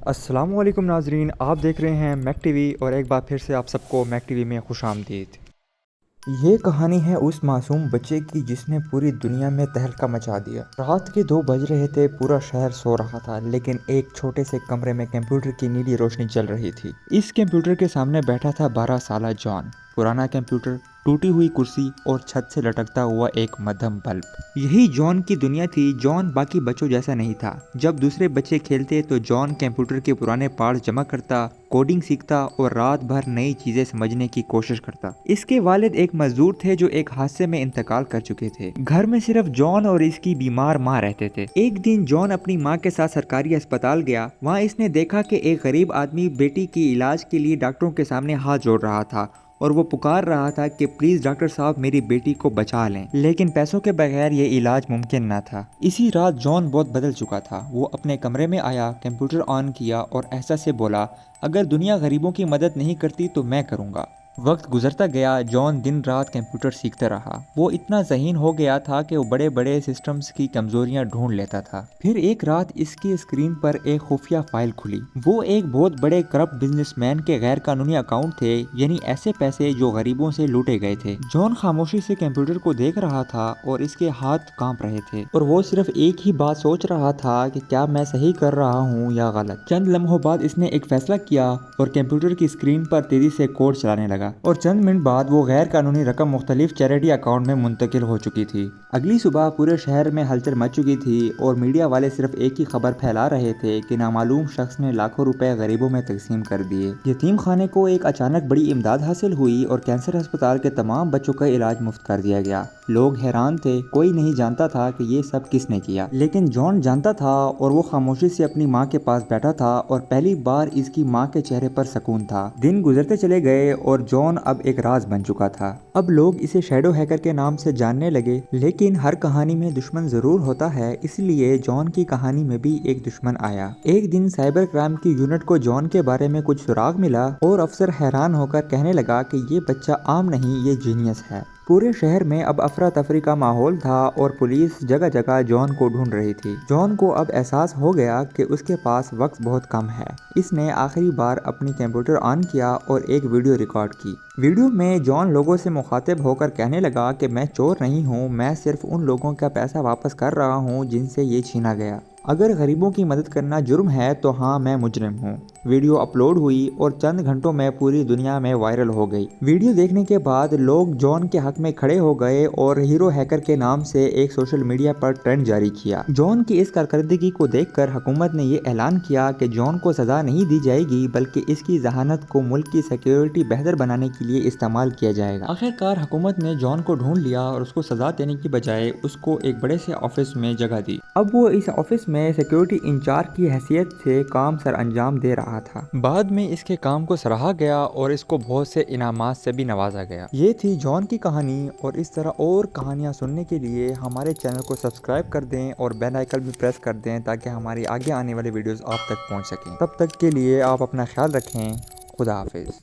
السلام علیکم ناظرین، آپ دیکھ رہے ہیں میک ٹی وی اور ایک بار پھر سے آپ سب کو میک ٹی وی میں خوش آمدید۔ یہ کہانی ہے اس معصوم بچے کی جس نے پوری دنیا میں تہلکہ مچا دیا۔ رات کے 2 بج رہے تھے، پورا شہر سو رہا تھا، لیکن ایک چھوٹے سے کمرے میں کمپیوٹر کی نیلی روشنی چل رہی تھی۔ اس کمپیوٹر کے سامنے بیٹھا تھا 12 سالہ جان۔ پرانا کمپیوٹر، ٹوٹی ہوئی کرسی اور چھت سے لٹکتا ہوا ایک مدھم بلب، یہی جان کی دنیا تھی۔ جان باقی بچوں جیسا نہیں تھا۔ جب دوسرے بچے کھیلتے تو جان کمپیوٹر کے پرانے پارٹس جمع کرتا، کوڈنگ سیکھتا اور رات بھر نئی چیزیں سمجھنے کی کوشش کرتا۔ اس کے والد ایک مزدور تھے جو ایک حادثے میں انتقال کر چکے تھے۔ گھر میں صرف جان اور اس کی بیمار ماں رہتے تھے۔ ایک دن جان اپنی ماں کے ساتھ سرکاری اسپتال گیا۔ وہاں اس نے دیکھا کہ ایک غریب آدمی بیٹی کی علاج کے لیے ڈاکٹروں کے سامنے ہاتھ جوڑ رہا تھا اور وہ پکار رہا تھا کہ پلیز ڈاکٹر صاحب میری بیٹی کو بچا لیں، لیکن پیسوں کے بغیر یہ علاج ممکن نہ تھا۔ اسی رات جان بہت بدل چکا تھا۔ وہ اپنے کمرے میں آیا، کمپیوٹر آن کیا اور احساس سے بولا، اگر دنیا غریبوں کی مدد نہیں کرتی تو میں کروں گا۔ وقت گزرتا گیا، جان دن رات کمپیوٹر سیکھتا رہا۔ وہ اتنا ذہین ہو گیا تھا کہ وہ بڑے بڑے سسٹمز کی کمزوریاں ڈھونڈ لیتا تھا۔ پھر ایک رات اس کی اسکرین پر ایک خفیہ فائل کھلی۔ وہ ایک بہت بڑے کرپٹ بزنس مین کے غیر قانونی اکاؤنٹ تھے، یعنی ایسے پیسے جو غریبوں سے لوٹے گئے تھے۔ جان خاموشی سے کمپیوٹر کو دیکھ رہا تھا اور اس کے ہاتھ کانپ رہے تھے، اور وہ صرف ایک ہی بات سوچ رہا تھا کہ کیا میں صحیح کر رہا ہوں یا غلط۔ چند لمحوں بعد اس نے ایک فیصلہ کیا اور کمپیوٹر کی اسکرین پر تیزی سے کوڈ چلانے لگا، اور چند منٹ بعد وہ غیر قانونی رقم مختلف چیریٹی اکاؤنٹ میں منتقل ہو چکی تھی۔ اگلی صبح پورے شہر میں ہلچل مچ چکی تھی اور میڈیا والے صرف ایک ہی خبر پھیلا رہے تھے کہ نامعلوم شخص نے لاکھوں روپے غریبوں میں تقسیم کر دیے۔ یتیم خانے کو ایک اچانک بڑی امداد حاصل ہوئی اور کینسر ہسپتال کے تمام بچوں کا علاج مفت کر دیا گیا۔ لوگ حیران تھے، کوئی نہیں جانتا تھا کہ یہ سب کس نے کیا، لیکن جان جانتا تھا، اور وہ خاموشی سے اپنی ماں کے پاس بیٹھا تھا، اور پہلی بار اس کی ماں کے چہرے پر سکون تھا۔ دن گزرتے چلے گئے اور جان اب ایک راز بن چکا تھا۔ اب لوگ اسے شیڈو ہیکر کے نام سے جاننے لگے، لیکن ہر کہانی میں دشمن ضرور ہوتا ہے، اس لیے جان کی کہانی میں بھی ایک دشمن آیا۔ ایک دن سائبر کرائم کی یونٹ کو جان کے بارے میں کچھ سراغ ملا، اور افسر حیران ہو کر کہنے لگا کہ یہ بچہ عام نہیں، یہ جینیس ہے۔ پورے شہر میں اب افراتفری کا ماحول تھا اور پولیس جگہ جگہ جان کو ڈھونڈ رہی تھی۔ جان کو اب احساس ہو گیا کہ اس کے پاس وقت بہت کم ہے۔ اس نے آخری بار اپنی کمپیوٹر آن کیا اور ایک ویڈیو ریکارڈ کی۔ ویڈیو میں جان لوگوں سے مخاطب ہو کر کہنے لگا کہ میں چور نہیں ہوں، میں صرف ان لوگوں کا پیسہ واپس کر رہا ہوں جن سے یہ چھینا گیا۔ اگر غریبوں کی مدد کرنا جرم ہے تو ہاں، میں مجرم ہوں۔ ویڈیو اپلوڈ ہوئی اور چند گھنٹوں میں پوری دنیا میں وائرل ہو گئی۔ ویڈیو دیکھنے کے بعد لوگ جان کے حق میں کھڑے ہو گئے اور ہیرو ہیکر کے نام سے ایک سوشل میڈیا پر ٹرینڈ جاری کیا۔ جان کی اس کارکردگی کو دیکھ کر حکومت نے یہ اعلان کیا کہ جان کو سزا نہیں دی جائے گی، بلکہ اس کی ذہانت کو ملک کی سیکیورٹی بہتر بنانے کے لیے استعمال کیا جائے گا۔ آخرکار حکومت نے جان کو ڈھونڈ لیا اور اس کو سزا دینے کی بجائے اس کو ایک بڑے سے آفس میں جگہ دی۔ اب وہ اس آفس میں سیکیورٹی انچارج کی حیثیت سے کام سر انجام دے رہا تھا۔ بعد میں اس کے کام کو سراہا گیا اور اس کو بہت سے انعامات سے بھی نوازا گیا۔ یہ تھی جان کی کہانی، اور اس طرح اور کہانیاں سننے کے لیے ہمارے چینل کو سبسکرائب کر دیں اور بیل آئیکن بھی پریس کر دیں تاکہ ہماری آگے آنے والی ویڈیوز آپ تک پہنچ سکیں۔ تب تک کے لیے آپ اپنا خیال رکھیں۔ خدا حافظ۔